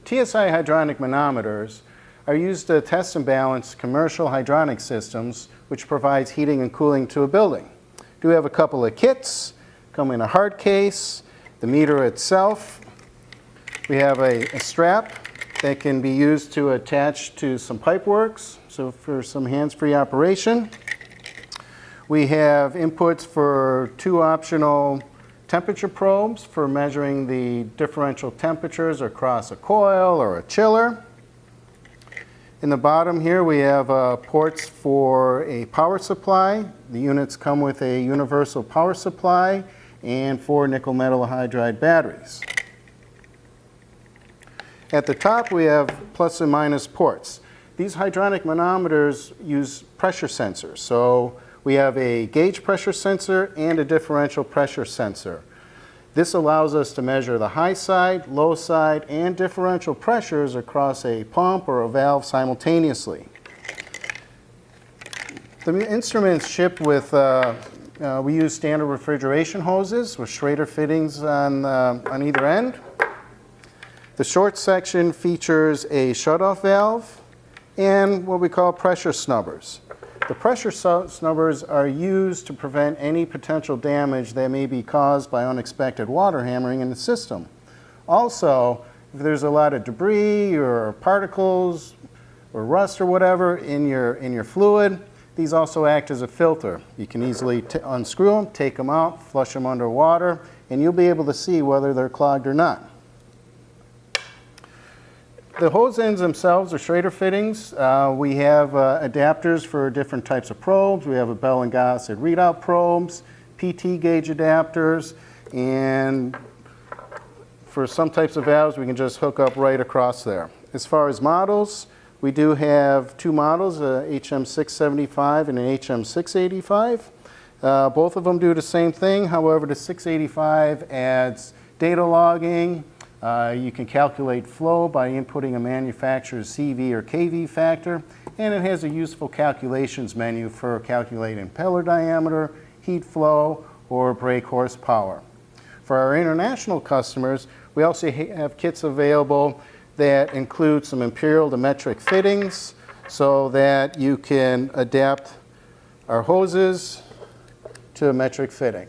TSI hydronic manometers are used to test and balance commercial hydronic systems, which provides heating and cooling to a building. Do have a couple of kits, come in a hard case, the meter itself. We have a strap that can be used to attach to some pipe works, so for some hands-free operation. We have inputs for 2 optional temperature probes for measuring the differential temperatures across a coil or a chiller. In the bottom here we have ports for a power supply. The units come with a universal power supply and 4 nickel metal hydride batteries. At the top we have plus and minus ports. These hydronic manometers use pressure sensors. So we have a gauge pressure sensor and a differential pressure sensor. This allows us to measure the high side, low side, and differential pressures across a pump or a valve simultaneously. The instruments ship with, we use standard refrigeration hoses with Schrader fittings on either end. The short section features a shutoff valve and what we call pressure snubbers. The pressure snubbers are used to prevent any potential damage that may be caused by unexpected water hammering in the system. Also, if there's a lot of debris or particles or rust or whatever in your fluid, these also act as a filter. You can easily unscrew them, take them out, flush them under water, and you'll be able to see whether they're clogged or not. The hose ends themselves are Schrader fittings. We have adapters for different types of probes. We have a Bell and Gossett readout probes, PT gauge adapters, and for some types of valves we can just hook up right across there. As far as models, we do have 2 models, HM675 and an HM685. Both of them do the same thing. However, the 685 adds data logging. You can calculate flow by inputting a manufacturer's CV or KV factor, and it has a useful calculations menu for calculating impeller diameter, heat flow, or brake horsepower. For our international customers, we also have kits available that include some imperial to metric fittings so that you can adapt our hoses to a metric fitting.